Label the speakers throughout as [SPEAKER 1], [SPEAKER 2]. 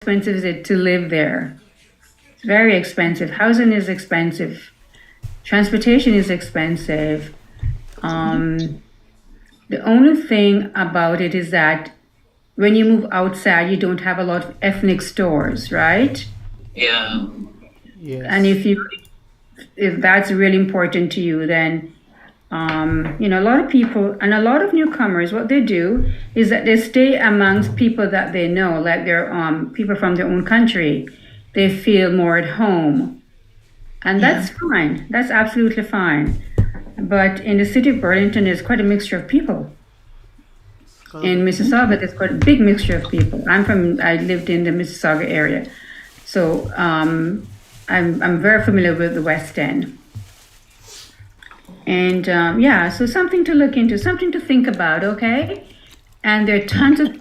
[SPEAKER 1] expensive is it to live there? It's very expensive. Housing is expensive. Transportation is expensive. The only thing about it is that when you move outside, you don't have a lot of ethnic stores, right?
[SPEAKER 2] Yeah.
[SPEAKER 3] Yes.
[SPEAKER 1] And if that's really important to you, then a lot of people and a lot of newcomers, what they do is that they stay amongst people that they know, like they're people from their own country. They feel more at home, and that's fine. That's absolutely fine. But in the city of Burlington, there's quite a mixture of people. In Mississauga, there's quite a big mixture of people. I lived in the Mississauga area, so I'm very familiar with the West End. And so something to look into, something to think about, okay? And there are tons of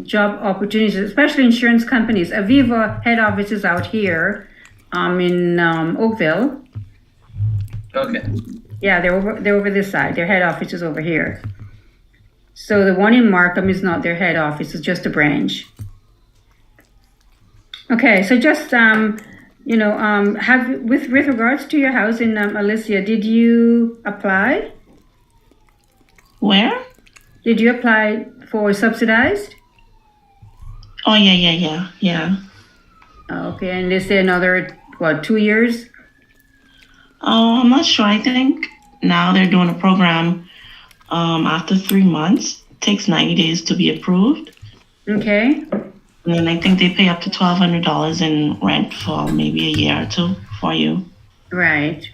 [SPEAKER 1] job opportunities, especially insurance companies. Aviva head office is out here in Oakville.
[SPEAKER 2] Okay.
[SPEAKER 1] Yeah, they're over this side. Their head office is over here. So the one in Markham is not their head office, it's just a branch. Okay, so just with regards to your house in Alicia, did you apply?
[SPEAKER 4] Where?
[SPEAKER 1] Did you apply for subsidized?
[SPEAKER 4] Oh, yeah.
[SPEAKER 1] Okay, and they say another 2 years?
[SPEAKER 4] Oh, I'm not sure. I think now they're doing a program after 3 months. It takes 90 days to be approved.
[SPEAKER 1] Okay.
[SPEAKER 4] And then I think they pay up to $1,200 in rent for maybe a year or two for you.
[SPEAKER 1] Right,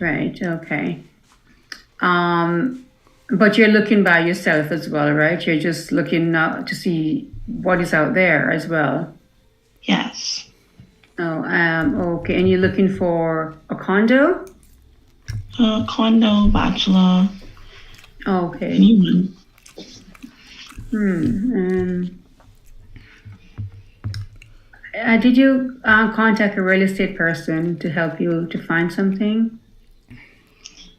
[SPEAKER 1] okay. But you're looking by yourself as well, right? You're just looking to see what is out there as well.
[SPEAKER 4] Yes.
[SPEAKER 1] Oh, okay. And you're looking for a condo?
[SPEAKER 4] Condo, bachelor.
[SPEAKER 1] Okay.
[SPEAKER 4] Anyone.
[SPEAKER 1] Did you contact a real estate person to help you to find something?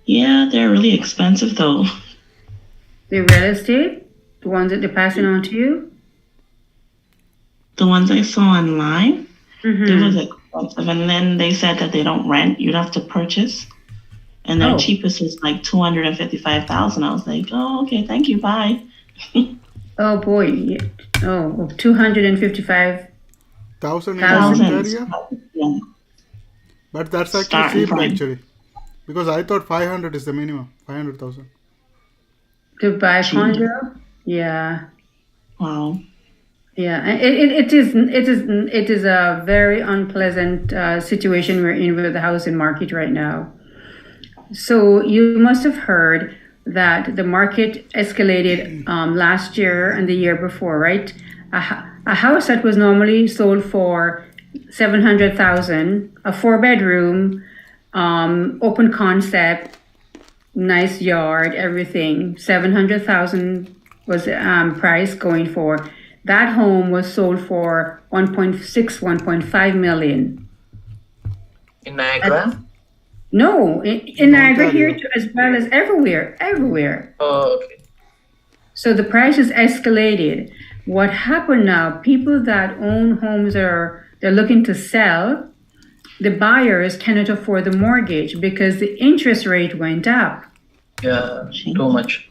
[SPEAKER 4] Yeah, they're really expensive though.
[SPEAKER 1] The real estate? The ones that they're passing on to you?
[SPEAKER 4] The ones I saw online,
[SPEAKER 1] Mm-hmm.
[SPEAKER 4] they was expensive. And then they said that they don't rent, you'd have to purchase. And their cheapest is like $255,000. I was like, oh, okay, thank you, bye.
[SPEAKER 1] Oh boy. Oh, 255.
[SPEAKER 3] Thousand in
[SPEAKER 4] Thousands.
[SPEAKER 3] area?
[SPEAKER 4] Yeah.
[SPEAKER 3] But that's actually
[SPEAKER 4] Starting
[SPEAKER 3] cheap
[SPEAKER 4] from-
[SPEAKER 3] actually. Because I thought 500 is the minimum. 500,000.
[SPEAKER 1] To buy a condo? Yeah.
[SPEAKER 4] Wow.
[SPEAKER 1] Yeah, and it is a very unpleasant situation we're in with the housing market right now. So you must have heard that the market escalated last year and the year before, right? A house that was normally sold for $700,000, a 4-bedroom, open concept, nice yard, everything. $700,000 was price going for. That home was sold for 1.5 million.
[SPEAKER 2] In Niagara?
[SPEAKER 1] No, in Niagara
[SPEAKER 3] Ontario.
[SPEAKER 1] here too, as well as everywhere.
[SPEAKER 2] Oh, okay.
[SPEAKER 1] So the price is escalated. What happened now? People that own homes they're looking to sell. The buyers cannot afford the mortgage because the interest rate went up.
[SPEAKER 2] Yeah, too much.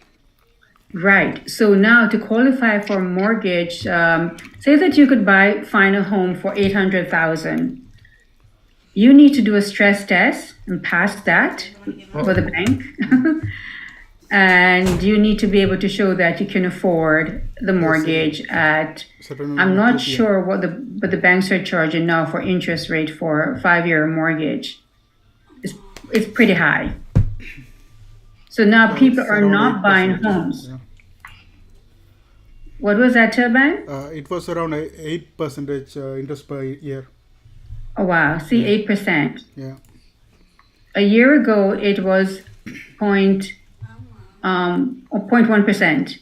[SPEAKER 1] Right. So now to qualify for a mortgage, say that you could find a home for $800,000. You need to do a stress test and pass that for the bank. And you need to be able to show that you can afford the mortgage at,
[SPEAKER 3] Certain
[SPEAKER 1] I'm not
[SPEAKER 3] amount, yeah.
[SPEAKER 1] sure what the banks are charging now for interest rate for a 5-year mortgage. It's pretty high. So now people
[SPEAKER 3] It's
[SPEAKER 1] are
[SPEAKER 3] around
[SPEAKER 1] not buying
[SPEAKER 3] 8%,
[SPEAKER 1] homes.
[SPEAKER 3] yeah.
[SPEAKER 1] What was that, Turban?
[SPEAKER 3] It was around 8% interest per year.
[SPEAKER 1] Oh, wow. See, 8%.
[SPEAKER 3] Yeah.
[SPEAKER 1] A year ago, it was 0.1%.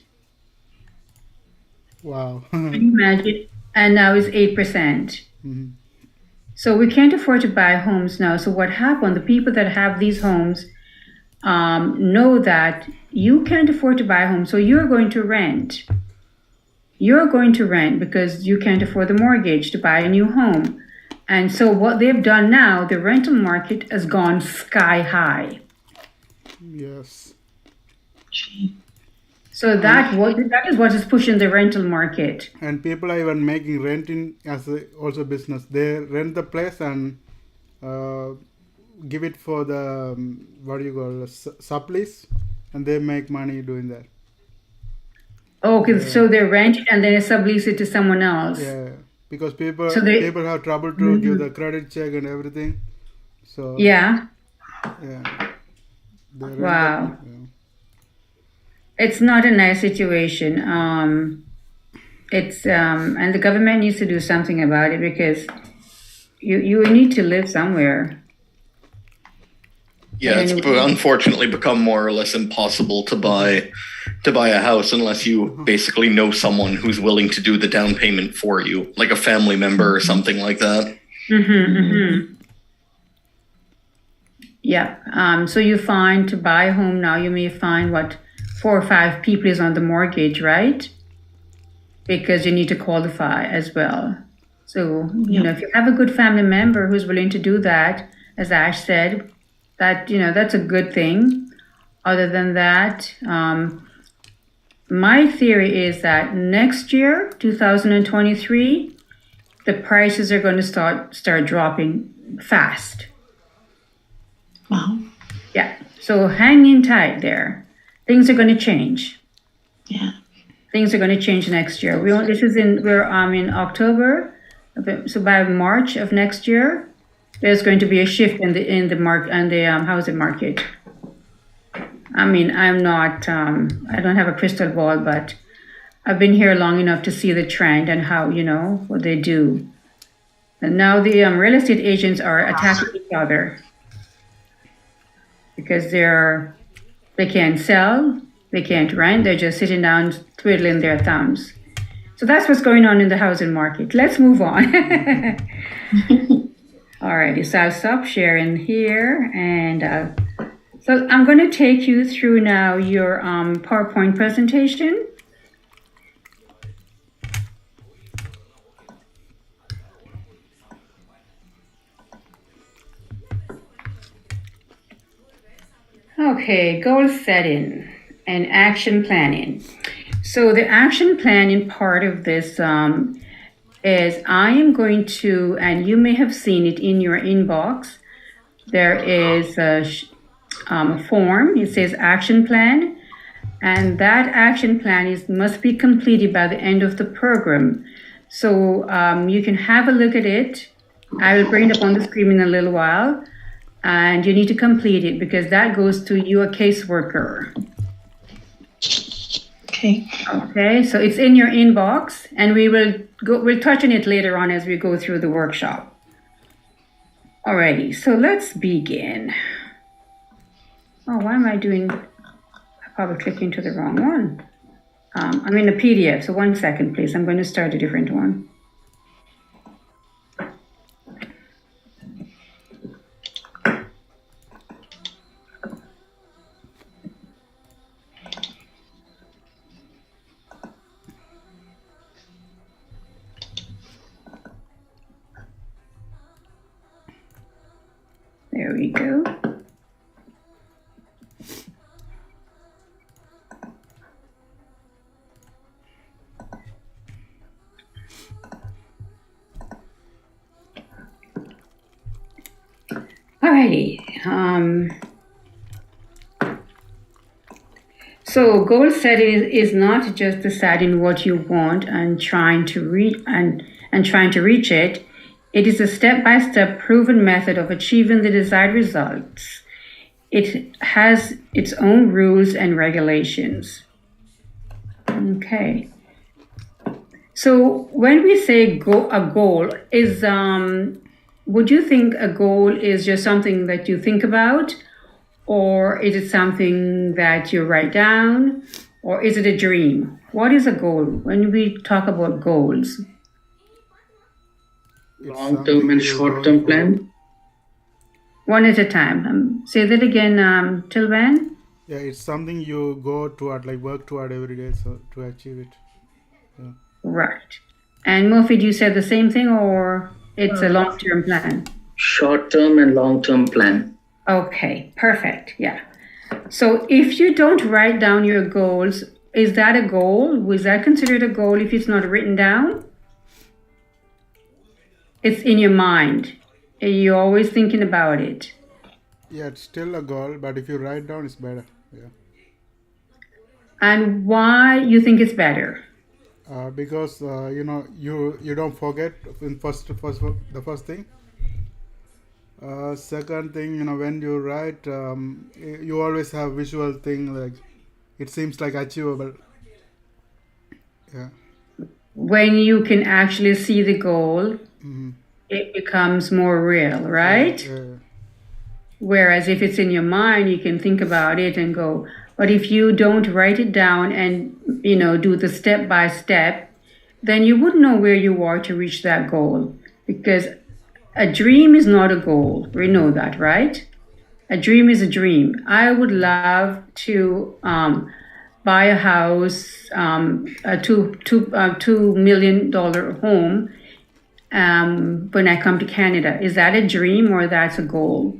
[SPEAKER 3] Wow.
[SPEAKER 1] Can you imagine? And now it's 8%.
[SPEAKER 3] Mhm.
[SPEAKER 1] So we can't afford to buy homes now. So what happened? The people that have these homes know that you can't afford to buy a home, so you're going to rent. you're going to rent because you can't afford the mortgage to buy a new home. And so what they've done now, the rental market has gone sky high.
[SPEAKER 3] Yes.
[SPEAKER 4] Gee.
[SPEAKER 1] So that is what is pushing the rental market.
[SPEAKER 3] And people are even making renting as also business. They rent the place and give it for the what do you call sublease, and they make money doing that.
[SPEAKER 1] Okay, so they rent it and then they sublease it to someone else.
[SPEAKER 3] Yeah, because people
[SPEAKER 1] people
[SPEAKER 3] have trouble to give the credit check and everything. So
[SPEAKER 1] yeah.
[SPEAKER 3] They rent
[SPEAKER 1] Wow.
[SPEAKER 3] it, yeah.
[SPEAKER 1] It's not a nice situation. It's and the government needs to do something about it because you need to live somewhere.
[SPEAKER 5] Yeah, it's unfortunately become more or less impossible to buy a house unless you basically know someone who's willing to do the down payment for you, like a family member or something like that.
[SPEAKER 1] Yeah. So you find to buy a home now, you may find 4 or 5 people is on the mortgage, right? Because you need to qualify as well. So, you know, if you have a good family member who's willing to do that, as Ash said, that, you know, that's a good thing. Other than that, my theory is that next year, 2023, the prices are going to start dropping fast.
[SPEAKER 4] Wow.
[SPEAKER 1] Yeah. So hang in tight there. Things are going to change.
[SPEAKER 4] Yeah.
[SPEAKER 1] Things are going to change next year. We're in October, so by March of next year, there's going to be a shift in the housing market. I mean, I don't have a crystal ball, but I've been here long enough to see the trend and how, you know, what they do. And now the real estate agents are attacking each other because they can't sell, they can't rent, they're just sitting down twiddling their thumbs. So that's what's going on in the housing market. Let's move on. Alrighty, so I'll stop sharing here, and so I'm going to take you through now your PowerPoint presentation. Okay, goal setting and action planning. So the action planning part of this is I am going to, and you may have seen it in your inbox, there is a form, it says action plan, and that action plan must be completed by the end of the program. So you can have a look at it. I will bring it up on the screen in a little while. And you need to complete it because that goes to your caseworker. Okay, so it's in your inbox, and we'll touch on it later on as we go through the workshop. Alrighty, so let's begin. Oh, why am I doing? I probably clicked into the wrong one. I'm in a PDF, so 1 second, please. I'm going to start a different one. There we go. Alrighty. So goal setting is not just deciding what you want and trying to reach it. It is a step-by-step proven method of achieving the desired results. It has its own rules and regulations. Okay. So when we say a goal is, would you think a goal is just something that you think about? Or is it something that you write down? Or is it a dream? What is a goal when we talk about goals?
[SPEAKER 6] Long-term and short-term plan.
[SPEAKER 1] One at a time. Say that again, Tilvan.
[SPEAKER 3] Yeah, it's something you go toward, like work toward every day, so to achieve it. Yeah.
[SPEAKER 1] Right. And Mofid, you said the same thing, or it's a long-term plan?
[SPEAKER 6] Short-term and long-term plan.
[SPEAKER 1] Okay, perfect. Yeah. So if you don't write down your goals, is that a goal? Was that considered a goal if it's not written down? It's in your mind. You're always thinking about it.
[SPEAKER 3] Yeah, it's still a goal, but if you write down, it's better. Yeah.
[SPEAKER 1] And why you think it's better?
[SPEAKER 3] Because you don't forget in the first thing. Second thing, when you write, you always have visual thing, like it seems like achievable. Yeah.
[SPEAKER 1] When you can actually see the goal, it becomes more real, right?
[SPEAKER 3] Yeah.
[SPEAKER 1] Whereas if it's in your mind, you can think about it and go. But if you don't write it down and, do the step by step, then you wouldn't know where you are to reach that goal. Because a dream is not a goal. We know that, right? A dream is a dream. I would love to buy a house, a $2 million home when I come to Canada. Is that a dream or that's a goal?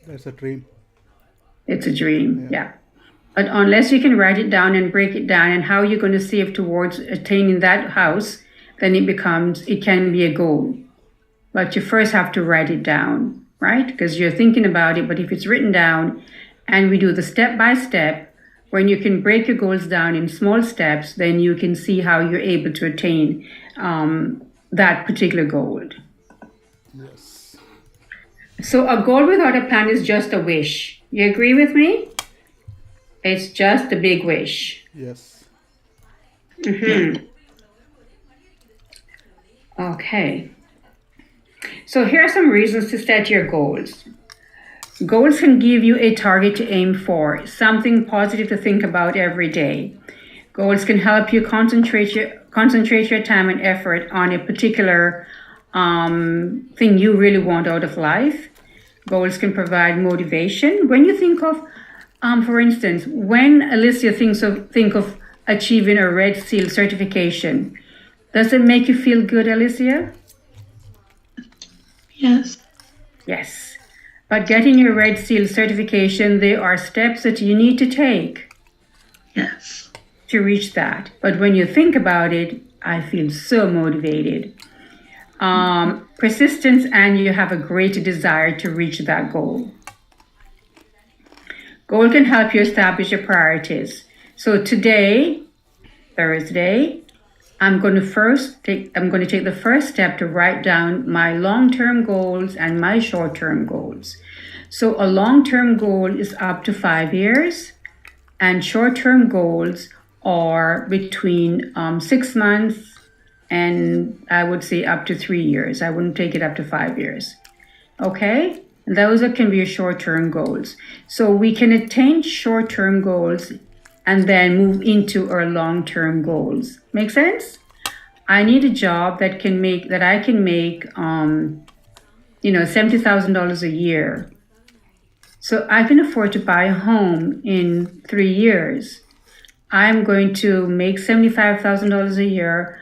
[SPEAKER 3] That's a dream.
[SPEAKER 1] It's a dream, yeah. But unless you can write it down and break it down and how you're going to save towards attaining that house, then it can be a goal. But you first have to write it down, right? Because you're thinking about it, but if it's written down and we do the step by step, when you can break your goals down in small steps, then you can see how you're able to attain that particular goal.
[SPEAKER 3] Yes.
[SPEAKER 1] So a goal without a plan is just a wish. You agree with me? It's just a big wish.
[SPEAKER 3] Yes.
[SPEAKER 1] Okay. So here are some reasons to set your goals. Goals can give you a target to aim for, something positive to think about every day. Goals can help you concentrate your time and effort on a particular thing you really want out of life. Goals can provide motivation. When you think of, for instance, when Alicia think of achieving a Red Seal certification, does it make you feel good, Alicia?
[SPEAKER 4] Yes.
[SPEAKER 1] Yes. But getting your Red Seal certification, there are steps that you need to take.
[SPEAKER 4] Yes.
[SPEAKER 1] To reach that. But when you think about it, I feel so motivated. Persistence, and you have a great desire to reach that goal. Goal can help you establish your priorities. So today, Thursday, I'm going to take the first step to write down my long-term goals and my short-term goals. So a long-term goal is up to 5 years, and short-term goals are between 6 months and I would say up to 3 years. I wouldn't take it up to 5 years. Okay? Those can be your short-term goals. So we can attain short-term goals and then move into our long-term goals. Make sense? I need a job that I can make $70,000 a year. So I can afford to buy a home in 3 years. I'm going to make $75,000 a year.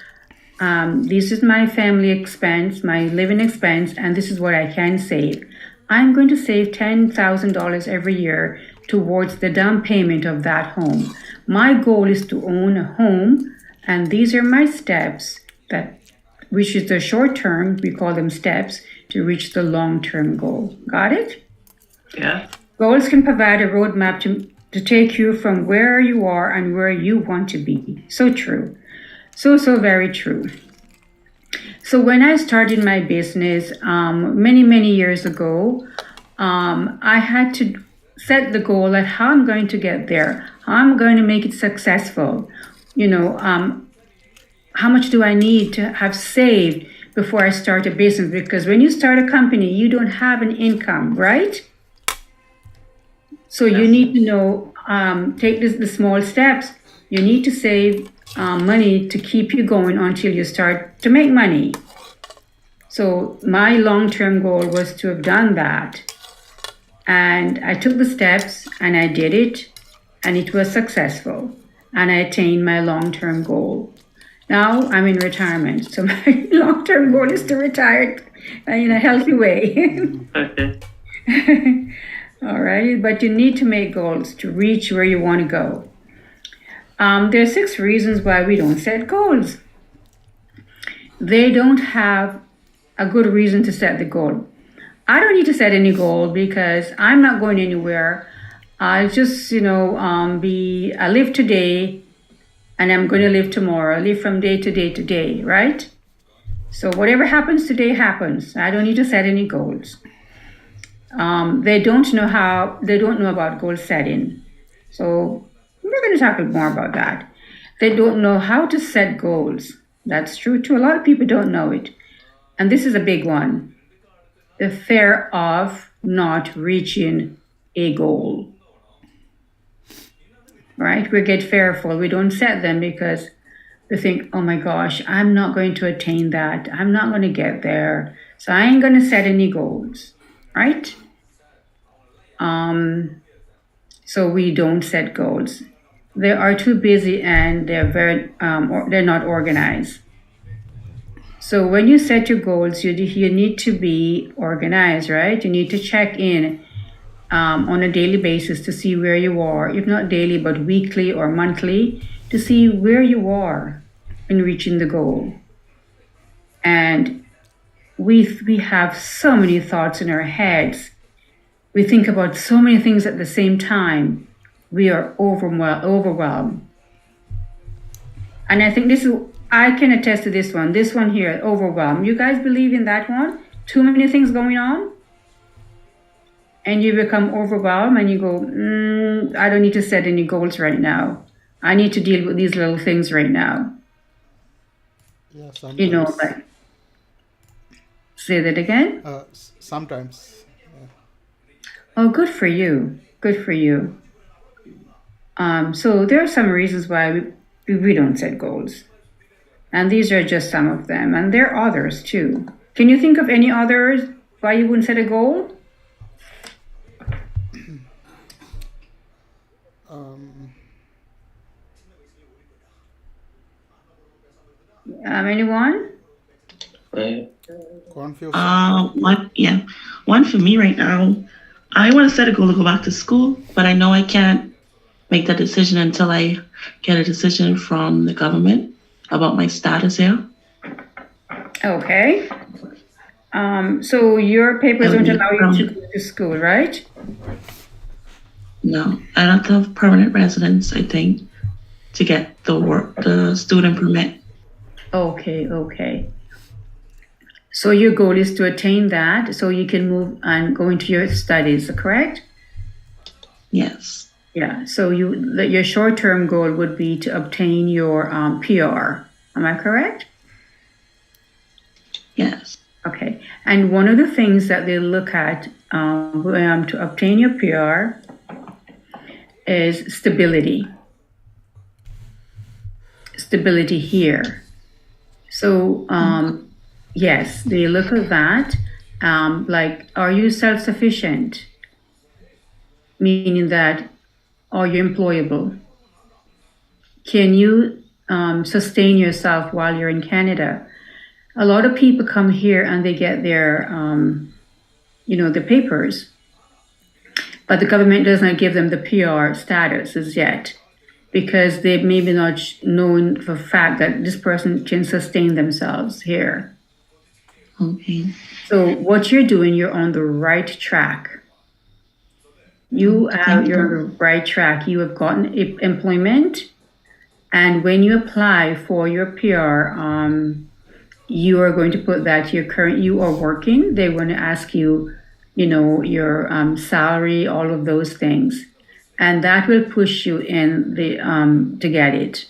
[SPEAKER 1] This is my family expense, my living expense, and this is what I can save. I'm going to save $10,000 every year towards the down payment of that home. My goal is to own a home, and these are my steps, which is the short term, we call them steps, to reach the long-term goal. Got it?
[SPEAKER 2] Yeah.
[SPEAKER 1] Goals can provide a roadmap to take you from where you are and where you want to be. So true. So very true. So when I started my business many years ago, I had to set the goal at how I'm going to get there, how I'm going to make it successful. How much do I need to have saved before I start a business? Because when you start a company, you don't have an income, right? So you need to know, take the small steps. You need to save money to keep you going until you start to make money. So my long-term goal was to have done that. And I took the steps and I did it, and it was successful. And I attained my long-term goal. Now I'm in retirement, so my long-term goal is to retire in a healthy way.
[SPEAKER 6] Okay.
[SPEAKER 1] All right, but you need to make goals to reach where you want to go. There are 6 reasons why we don't set goals. They don't have a good reason to set the goal. I don't need to set any goal because I'm not going anywhere. I'll just, I live today and I'm going to live tomorrow. I live from day to day to day, right? So whatever happens today happens. I don't need to set any goals. They don't know about goal setting. So we're going to talk a bit more about that. They don't know how to set goals. That's true too. A lot of people don't know it. And this is a big one. The fear of not reaching a goal. Right? We get fearful. We don't set them because we think, oh my gosh, I'm not going to attain that. I'm not going to get there. So I ain't going to set any goals. Right? So we don't set goals. They are too busy and they're not organized. So when you set your goals, you need to be organized, right? You need to check in on a daily basis to see where you are, if not daily, but weekly or monthly, to see where you are in reaching the goal. And we have so many thoughts in our heads. We think about so many things at the same time. We are overwhelmed. And I think I can attest to this one. This one here, overwhelmed. You guys believe in that one? Too many things going on? And you become overwhelmed and you go, I don't need to set any goals right now. I need to deal with these little things right now.
[SPEAKER 3] Yeah, sometimes.
[SPEAKER 1] Say that again?
[SPEAKER 3] Sometimes. Yeah.
[SPEAKER 1] Oh, good for you. Good for you. So there are some reasons why we don't set goals. And these are just some of them. And there are others too. Can you think of any others why you wouldn't set a goal? Anyone?
[SPEAKER 3] Confusion.
[SPEAKER 4] One for me right now. I want to set a goal to go back to school, but I know I can't make that decision until I get a decision from the government about my status here.
[SPEAKER 1] Okay. So your papers don't allow you to go to school, right?
[SPEAKER 4] No, I have to have permanent residence, I think, to get the student permit.
[SPEAKER 1] Okay. So your goal is to attain that so you can move and go into your studies, correct?
[SPEAKER 4] Yes.
[SPEAKER 1] Yeah. So your short-term goal would be to obtain your PR. Am I correct?
[SPEAKER 4] Yes.
[SPEAKER 1] Okay. And one of the things that they look at to obtain your PR is stability. Stability here. So, yes, they look at that. Are you self-sufficient? Meaning that, are you employable? Can you sustain yourself while you're in Canada? A lot of people come here and they get their, the papers, but the government does not give them the PR status as yet, because they maybe not known for a fact that this person can sustain themselves here.
[SPEAKER 4] Okay.
[SPEAKER 1] So what you're doing, you're on the right track. You're on the right track. You have gotten employment, and when you apply for your PR, you are going to put that you are working. They want to ask you, your salary, all of those things. And that will push you in to get it.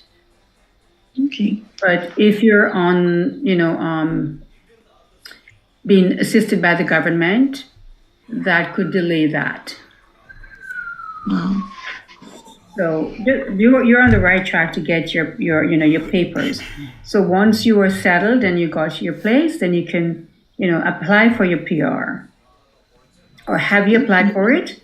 [SPEAKER 4] Okay.
[SPEAKER 1] But if you're on, being assisted by the government, that could delay that.
[SPEAKER 4] Wow.
[SPEAKER 1] So you're on the right track to get your papers. So once you are settled and you got your place, then you can, apply for your PR. Or have you applied for it?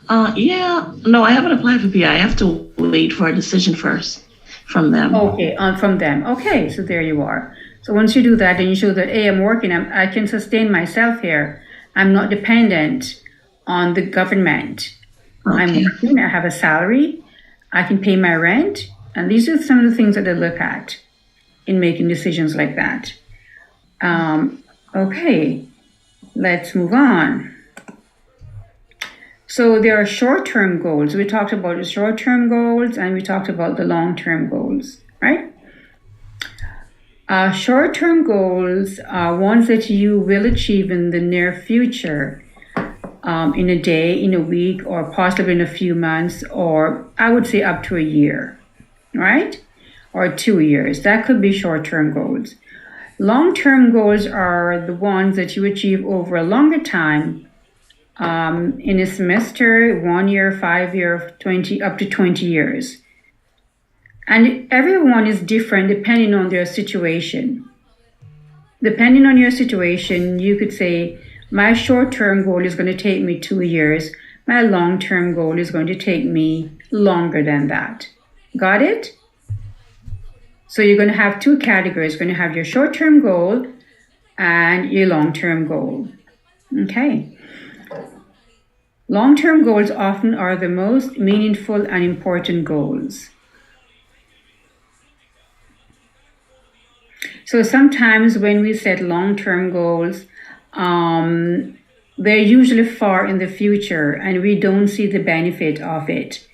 [SPEAKER 4] No, I haven't applied for PR. I have to wait for a decision first. from them.
[SPEAKER 1] Okay, from them. Okay, so there you are. So once you do that, then you show that, hey, I'm working, I can sustain myself here. I'm not dependent on the government. I'm
[SPEAKER 4] Okay.
[SPEAKER 1] working, I have a salary, I can pay my rent. And these are some of the things that they look at in making decisions like that. Okay, let's move on. So there are short-term goals. We talked about the short-term goals and we talked about the long-term goals, right? Short-term goals are ones that you will achieve in the near future, in a day, in a week, or possibly in a few months, or I would say up to a year, right? Or 2 years. That could be short-term goals. Long-term goals are the ones that you achieve over a longer time, in a semester, 1 year, 5 year, 20, up to 20 years. And everyone is different depending on their situation. Depending on your situation, you could say, my short-term goal is going to take me 2 years. My long-term goal is going to take me longer than that. Got it? So you're going to have two categories. You're going to have your short-term goal and your long-term goal. Okay. Long-term goals often are the most meaningful and important goals. So sometimes when we set long-term goals, they're usually far in the future and we don't see the benefit of it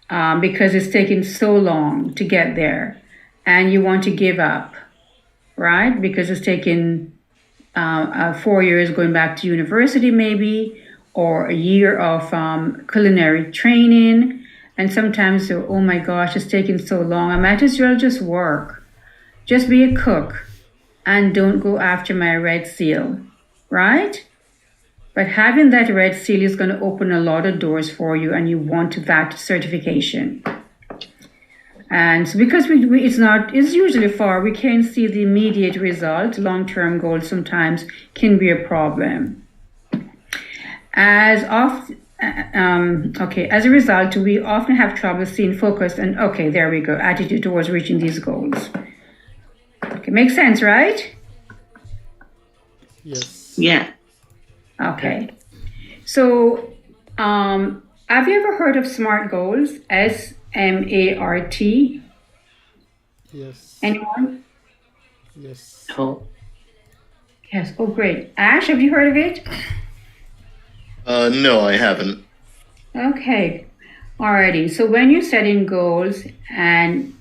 [SPEAKER 1] because it's taken so long to get there and you want to give up, right? Because it's taken 4 years going back to university maybe, or a year of culinary training. And sometimes, oh my gosh, it's taken so long. I might as well just work. Just be a cook and don't go after my red seal, right? But having that red seal is going to open a lot of doors for you and you want that certification. And so because it's usually far, we can't see the immediate result. Long-term goals sometimes can be a problem. As a result, we often have trouble staying focused and, okay, there we go, attitude towards reaching these goals. Okay, makes sense, right?
[SPEAKER 3] Yes.
[SPEAKER 4] Yeah.
[SPEAKER 1] Okay. So, have you ever heard of SMART goals? SMART?
[SPEAKER 3] Yes.
[SPEAKER 1] Anyone?
[SPEAKER 3] Yes.
[SPEAKER 6] Oh,
[SPEAKER 1] Yes. Oh, great. Ash, have you heard of it?
[SPEAKER 5] No, I haven't.
[SPEAKER 1] Okay. Alrighty. So when you're setting goals and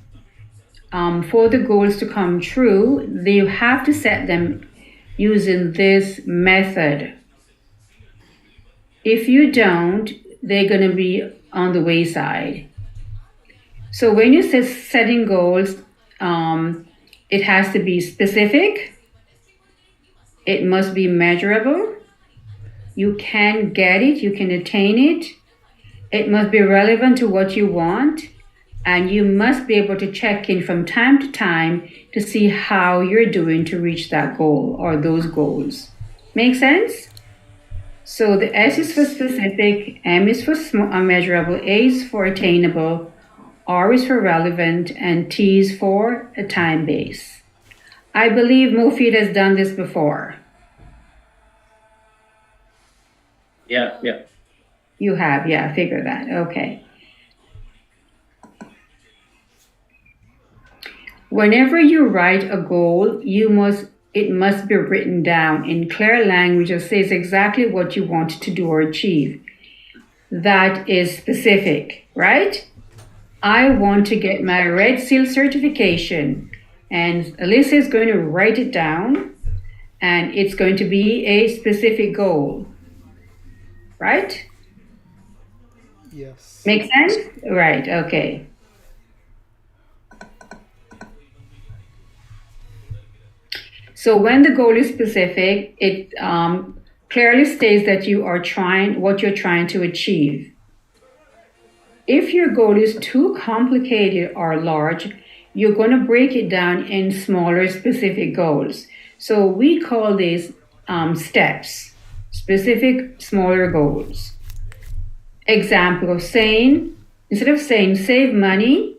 [SPEAKER 1] for the goals to come true, you have to set them using this method. If you don't, they're going to be on the wayside. So when you say setting goals, it has to be specific. It must be measurable. You can get it, you can attain it. It must be relevant to what you want. And you must be able to check in from time to time to see how you're doing to reach that goal or those goals. Make sense? So the S is for specific, M is for measurable, A is for attainable, R is for relevant, and T is for a time base. I believe Mofid has done this before.
[SPEAKER 6] yeah.
[SPEAKER 1] You have, yeah, figure that. Okay. Whenever you write a goal, it must be written down in clear language that says exactly what you want to do or achieve. That is specific, right? I want to get my Red Seal certification, and Alyssa is going to write it down, and it's going to be a specific goal, right?
[SPEAKER 3] Yes.
[SPEAKER 1] Make sense? Right, okay. So when the goal is specific, it clearly states that what you're trying to achieve. If your goal is too complicated or large, you're going to break it down in smaller specific goals. So we call these steps, specific smaller goals. Example of instead of saying save money,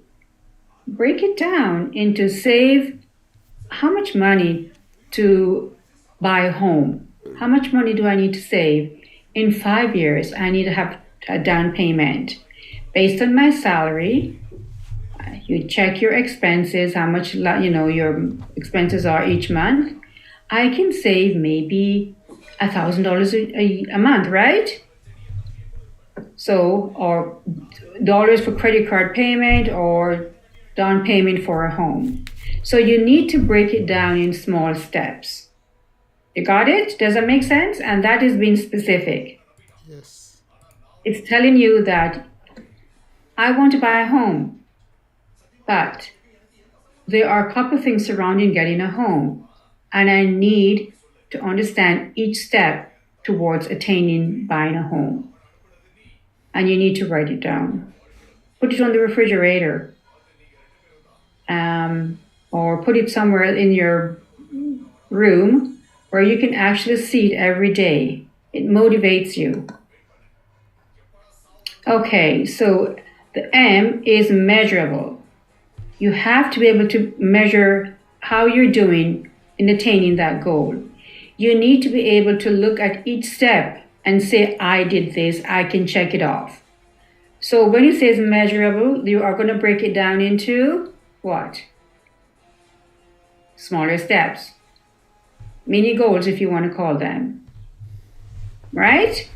[SPEAKER 1] break it down into save how much money to buy a home. How much money do I need to save? In 5 years, I need to have a down payment. Based on my salary, you check your expenses, how much your expenses are each month. I can save maybe $1,000 a month, right? So, or dollars for credit card payment or down payment for a home. So you need to break it down in small steps. You got it? Does that make sense? And that is being specific.
[SPEAKER 3] Yes.
[SPEAKER 1] It's telling you that I want to buy a home, but there are a couple of things surrounding getting a home, and I need to understand each step towards attaining buying a home. And you need to write it down. Put it on the refrigerator, or put it somewhere in your room where you can actually see it every day. It motivates you. Okay, so the M is measurable. You have to be able to measure how you're doing in attaining that goal. You need to be able to look at each step and say, I did this, I can check it off. So when it says measurable, you are going to break it down into what? Smaller steps. Mini goals, if you want to call them. Right?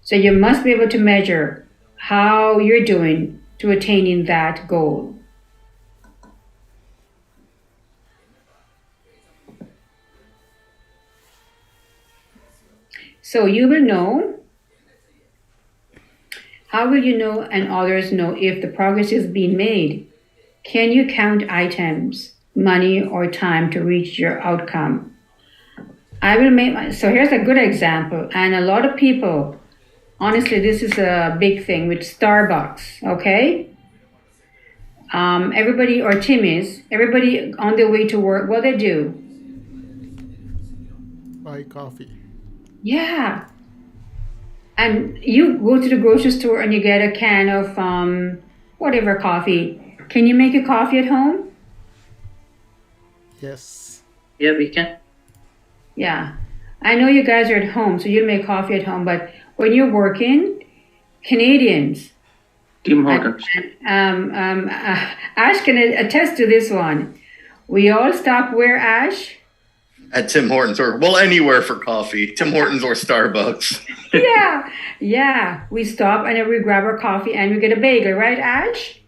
[SPEAKER 1] So you must be able to measure how you're doing to attaining that goal. So you will know. How will you know and others know if the progress is being made? Can you count items, money, or time to reach your outcome? So here's a good example, and a lot of people, honestly, this is a big thing with Starbucks, okay? Everybody, or Timmy's, everybody on their way to work, what they do?
[SPEAKER 3] Buy coffee.
[SPEAKER 1] Yeah. And you go to the grocery store and you get a can of whatever coffee. Can you make a coffee at home?
[SPEAKER 3] Yes.
[SPEAKER 6] Yeah, we can.
[SPEAKER 1] Yeah. I know you guys are at home, so you'll make coffee at home, but when you're working, Canadians,
[SPEAKER 6] Tim Hortons.
[SPEAKER 1] Ash can attest to this one. We all stop where, Ash?
[SPEAKER 5] At Tim Hortons, or well, anywhere for coffee. Tim Hortons or Starbucks.
[SPEAKER 1] Yeah. We stop and then we grab our coffee and we get a bagel, right, Ash?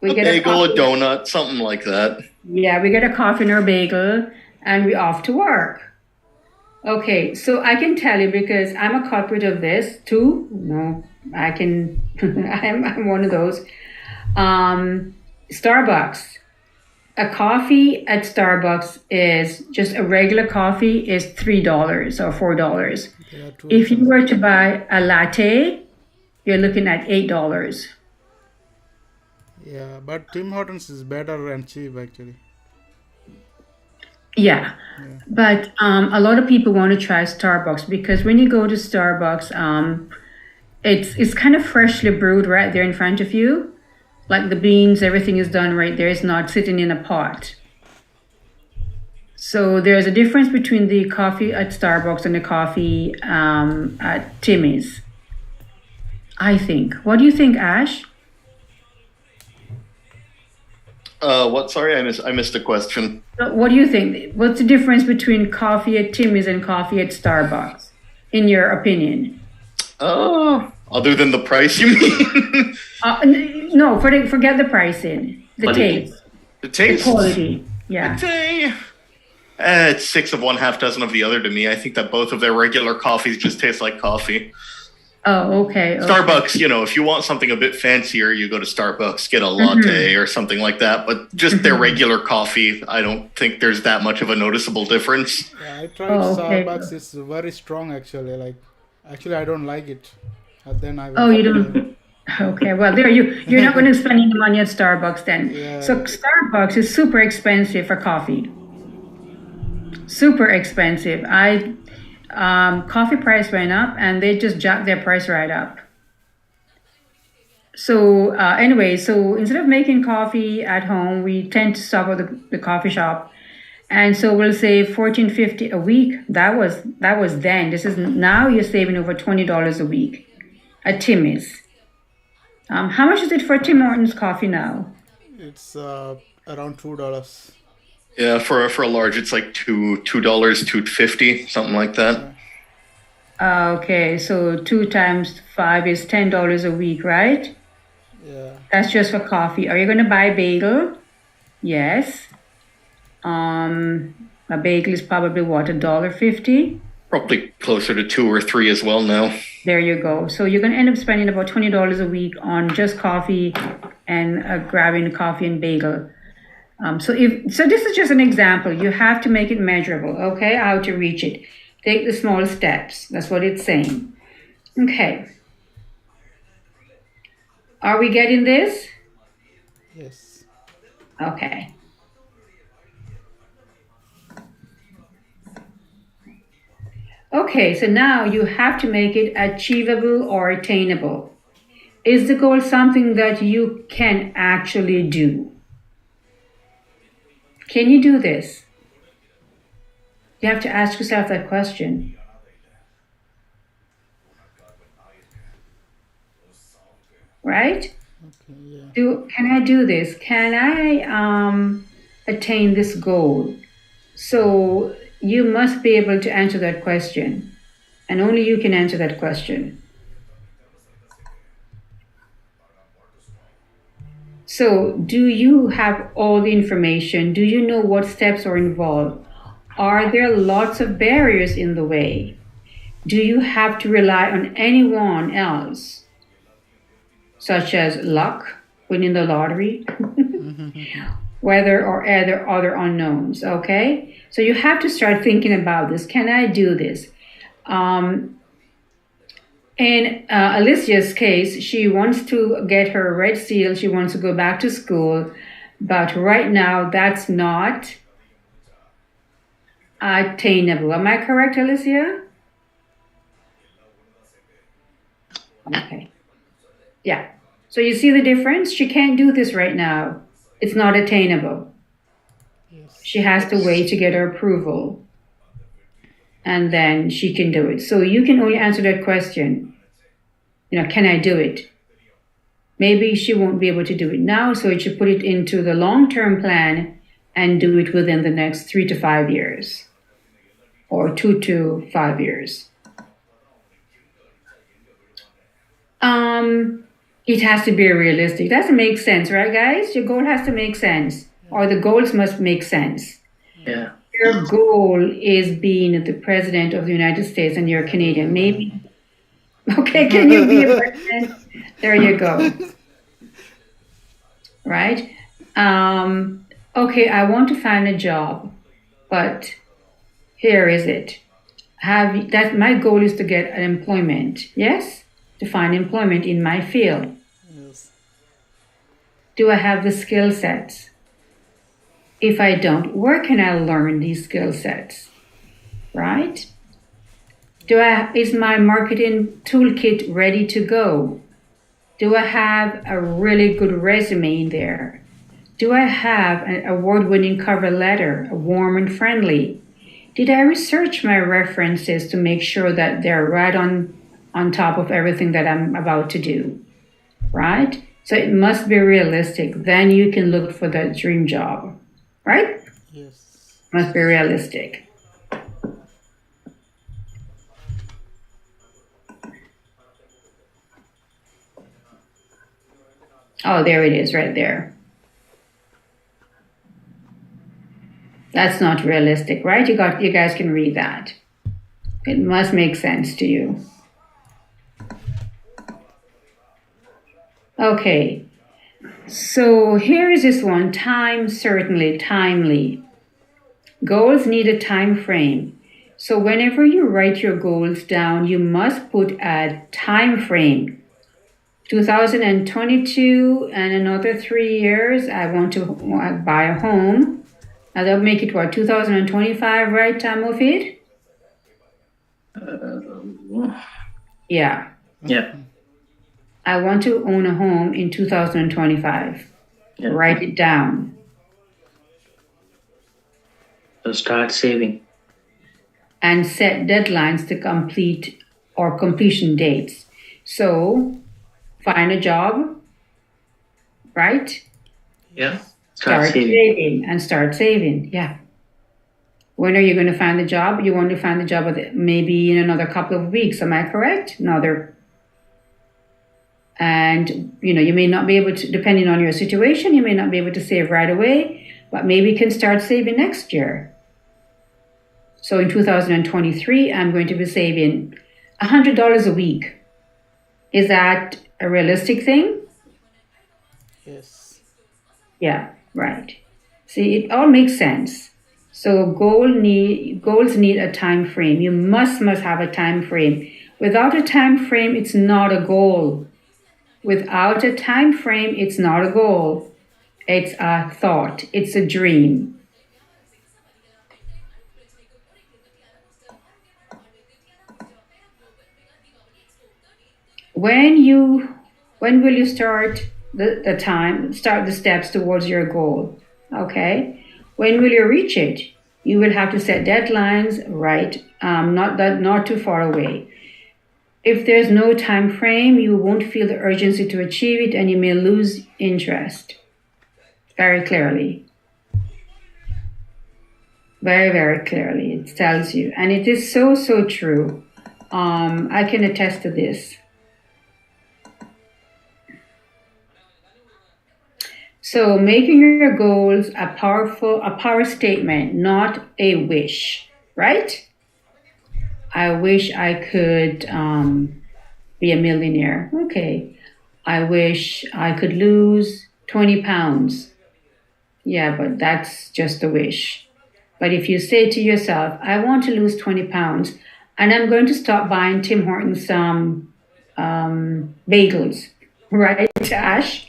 [SPEAKER 1] We
[SPEAKER 5] A
[SPEAKER 1] get
[SPEAKER 5] bagel, a
[SPEAKER 1] coffee.
[SPEAKER 5] donut, something like that.
[SPEAKER 1] Yeah, we get a coffee and our bagel and we off to work. Okay, so I can tell you because I'm a culprit of this too. No, I can. I'm one of those. Starbucks. A coffee at Starbucks is just a regular coffee is $3 or $4.
[SPEAKER 3] Yeah, true.
[SPEAKER 1] If you were to buy a latte, you're looking at $8.
[SPEAKER 3] Yeah, but Tim Hortons is better and cheap actually.
[SPEAKER 1] Yeah. But a lot of people want to try Starbucks because when you go to Starbucks, it's kind of freshly brewed right there in front of you. Like the beans, everything is done right there. It's not sitting in a pot. So there's a difference between the coffee at Starbucks and the coffee at Timmy's, I think. What do you think, Ash?
[SPEAKER 5] What? Sorry, I missed the question.
[SPEAKER 1] What do you think? What's the difference between coffee at Timmy's and coffee at Starbucks, in your opinion?
[SPEAKER 5] Other than the price, you mean?
[SPEAKER 1] No, forget the pricing. The
[SPEAKER 6] Quality.
[SPEAKER 1] taste.
[SPEAKER 5] The taste?
[SPEAKER 1] The quality. Yeah.
[SPEAKER 5] I'd say it's 6 of one, half dozen of the other to me. I think that both of their regular coffees just taste like coffee.
[SPEAKER 1] Oh, okay.
[SPEAKER 5] Starbucks, if you want something a bit fancier, you go to Starbucks, get a latte or something like that. But just their regular coffee, I don't think there's that much of a noticeable difference.
[SPEAKER 3] Yeah, I tried
[SPEAKER 1] okay.
[SPEAKER 3] Starbucks. It's very strong actually. Actually, I don't like it. And then I.
[SPEAKER 1] Oh, you don't. Okay, well, you're not going to spend any money at Starbucks then.
[SPEAKER 3] Yeah.
[SPEAKER 1] So Starbucks is super expensive for coffee. Super expensive. Coffee price went up and they just jacked their price right up. So anyway, so instead of making coffee at home, we tend to stop at the coffee shop, and so we'll save $14.50 a week. That was then. This is now. You're saving over $20 a week at Timmy's. How much is it for Tim Hortons coffee now?
[SPEAKER 3] It's around $2.
[SPEAKER 5] Yeah, for a large, it's like $2, $2.50, something like that.
[SPEAKER 1] Okay, so 2 times 5 is $10 a week, right?
[SPEAKER 3] Yeah.
[SPEAKER 1] That's just for coffee. Are you going to buy a bagel? Yes. A bagel is probably what, $1.50?
[SPEAKER 5] Probably closer to 2 or 3 as well now.
[SPEAKER 1] There you go. So you're going to end up spending about $20 a week on just coffee and grabbing coffee and bagel. So this is just an example. You have to make it measurable, okay? How to reach it. Take the small steps. That's what it's saying. Okay. Are we getting this?
[SPEAKER 3] Yes.
[SPEAKER 1] Okay. Okay, so now you have to make it achievable or attainable. Is the goal something that you can actually do? Can you do this? You have to ask yourself that question. Right?
[SPEAKER 3] Okay, yeah.
[SPEAKER 1] Can I do this? Can I attain this goal? So you must be able to answer that question. And only you can answer that question. So do you have all the information? Do you know what steps are involved? Are there lots of barriers in the way? Do you have to rely on anyone else, such as luck, winning the lottery, weather, or other unknowns? Okay, so you have to start thinking about this. Can I do this? In Alicia's case, she wants to get her red seal. She wants to go back to school, but right now that's not attainable. Am I correct, Alicia? Okay. Yeah. So you see the difference? She can't do this right now. It's not attainable. She has to wait to get her approval. And then she can do it. So you can only answer that question. Can I do it? Maybe she won't be able to do it now, so you should put it into the long-term plan and do it within the next 3 to 5 years. Or 2 to 5 years. It has to be realistic. It has to make sense, right, guys? Your goal has to make sense. Or the goals must make sense.
[SPEAKER 2] Yeah.
[SPEAKER 1] Your goal is being the president of the United States and you're Canadian. Maybe. Okay, can you be a president? There you go. Right? Okay, I want to find a job, but here is it. My goal is to get an employment. Yes? To find employment in my field.
[SPEAKER 3] Yes.
[SPEAKER 1] Do I have the skill sets? If I don't, where can I learn these skill sets? Right? Is my marketing toolkit ready to go? Do I have a really good resume in there? Do I have an award-winning cover letter, warm and friendly? Did I research my references to make sure that they're right on top of everything that I'm about to do? Right? So it must be realistic. Then you can look for that dream job. Right?
[SPEAKER 3] Yes.
[SPEAKER 1] Must be realistic. Oh, there it is, right there. That's not realistic, right? You guys can read that. It must make sense to you. Okay. So here is this one. Certainly, timely. Goals need a time frame. So whenever you write your goals down, you must put a time frame. 2022 and another 3 years, I want to buy a home. And that'll make it what, 2025, right, Mufid? Yeah.
[SPEAKER 2] Yeah.
[SPEAKER 1] I want to own a home in 2025.
[SPEAKER 6] Yeah.
[SPEAKER 1] Write it down.
[SPEAKER 6] So start saving.
[SPEAKER 1] And set deadlines to complete or completion dates. So find a job, right?
[SPEAKER 6] Yeah.
[SPEAKER 1] Start
[SPEAKER 6] Start saving.
[SPEAKER 1] saving and start saving. Yeah. When are you going to find the job? You want to find the job maybe in another couple of weeks. Am I correct? And you may not be able to, depending on your situation, you may not be able to save right away, but maybe you can start saving next year. So in 2023, I'm going to be saving $100 a week. Is that a realistic thing?
[SPEAKER 3] Yes.
[SPEAKER 1] Yeah, right. See, it all makes sense. So goals need a time frame. You must have a time frame. Without a time frame, it's not a goal. Without a time frame, it's not a goal. It's a thought. It's a dream. When will you start the steps towards your goal? Okay. When will you reach it? You will have to set deadlines, right? Not too far away. If there's no time frame, you won't feel the urgency to achieve it, and you may lose interest. Very clearly. Very, very clearly, it tells you. And it is so, so true. I can attest to this. So making your goals a power statement, not a wish, right? I wish I could be a millionaire. Okay. I wish I could lose 20 pounds. Yeah, but that's just a wish. But if you say to yourself, I want to lose 20 pounds, and I'm going to stop buying Tim Hortons bagels, right, Ash?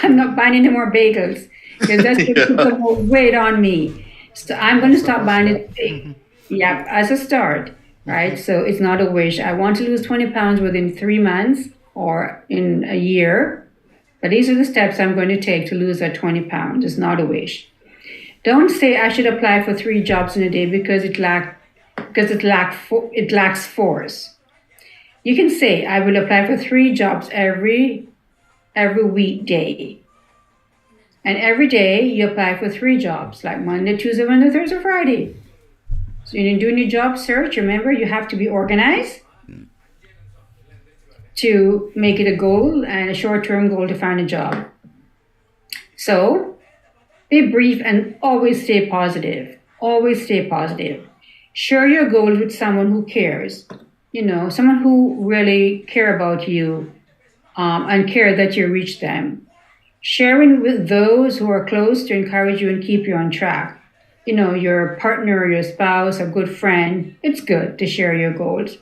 [SPEAKER 1] I'm not buying any more bagels because that's going to put more weight on me. So I'm going to stop buying it. Yeah, as a start, right? So it's not a wish. I want to lose 20 pounds within 3 months or in a year. But these are the steps I'm going to take to lose that 20 pounds. It's not a wish. Don't say I should apply for 3 jobs in a day because it lacks force. You can say I will apply for 3 jobs every weekday. And every day you apply for 3 jobs, like Monday, Tuesday, Wednesday, Thursday, Friday. So you're doing your job search. Remember, you have to be organized to make it a goal and a short-term goal to find a job. So be brief and always stay positive. Always stay positive. Share your goals with someone who cares. Someone who really care about you and care that you reach them. Sharing with those who are close to encourage you and keep you on track. Your partner, your spouse, a good friend. It's good to share your goals.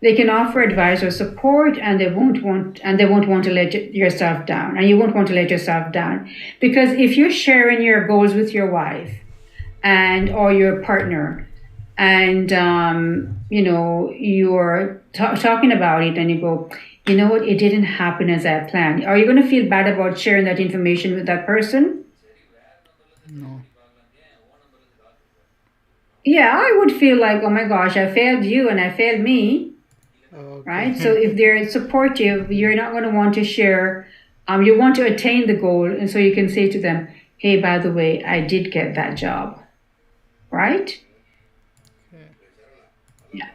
[SPEAKER 1] They can offer advice or support, and they won't want to let yourself down, and you won't want to let yourself down, because if you're sharing your goals with your wife or your partner, and you're talking about it, and you go, you know what, it didn't happen as I planned. Are you going to feel bad about sharing that information with that person?
[SPEAKER 3] No.
[SPEAKER 1] Yeah, I would feel like, oh my gosh, I failed you and I failed me.
[SPEAKER 3] Okay.
[SPEAKER 1] Right? So if they're supportive, you're not going to want to share. You want to attain the goal. And so you can say to them, hey, by the way, I did get that job. Right? Yeah.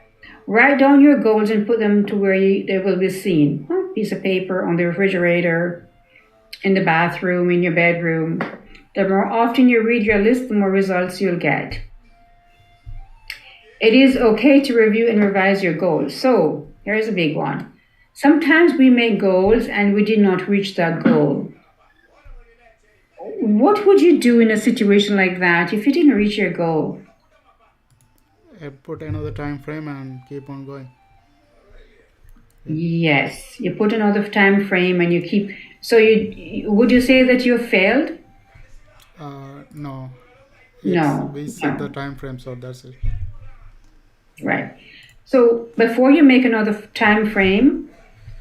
[SPEAKER 1] Write down your goals and put them to where they will be seen. A piece of paper, on the refrigerator, in the bathroom, in your bedroom. The more often you read your list, the more results you'll get. It is okay to review and revise your goals. So, here's a big one. Sometimes we make goals and we did not reach that goal. What would you do in a situation like that if you didn't reach your goal?
[SPEAKER 3] Put another time frame and keep on going.
[SPEAKER 1] Yes, you put another time frame and you keep. So, would you say that you failed?
[SPEAKER 3] No.
[SPEAKER 1] No.
[SPEAKER 3] We set the time frame, so that's it.
[SPEAKER 1] Right. So before you make another time frame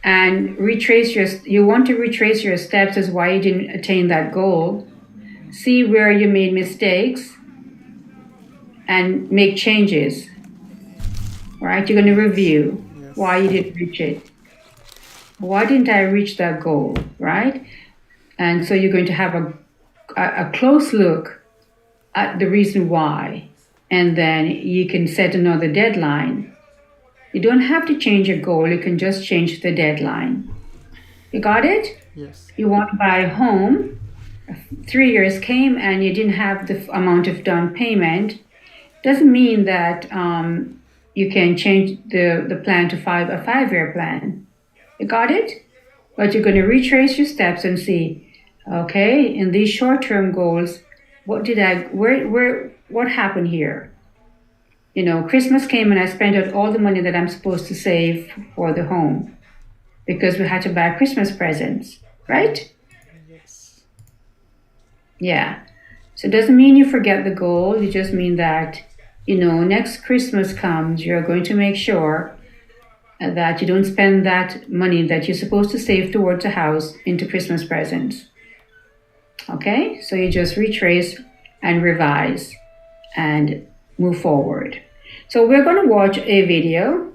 [SPEAKER 1] and you want to retrace your steps as why you didn't attain that goal. See where you made mistakes and make changes. Right? You're going to review why you didn't reach it. Why didn't I reach that goal? Right? And so you're going to have a close look at the reason why. And then you can set another deadline. You don't have to change your goal. You can just change the deadline. You got it?
[SPEAKER 3] Yes.
[SPEAKER 1] You want to buy a home. 3 years came and you didn't have the amount of down payment. Doesn't mean that you can change the plan to a 5-year plan. You got it? But you're going to retrace your steps and see, okay, in these short-term goals, what happened here? Christmas came and I spent out all the money that I'm supposed to save for the home because we had to buy Christmas presents, right?
[SPEAKER 3] Yes.
[SPEAKER 1] Yeah. So it doesn't mean you forget the goal. It just means that, next Christmas comes, you're going to make sure that you don't spend that money that you're supposed to save towards a house into Christmas presents. Okay? So you just retrace and revise and move forward. So we're going to watch a video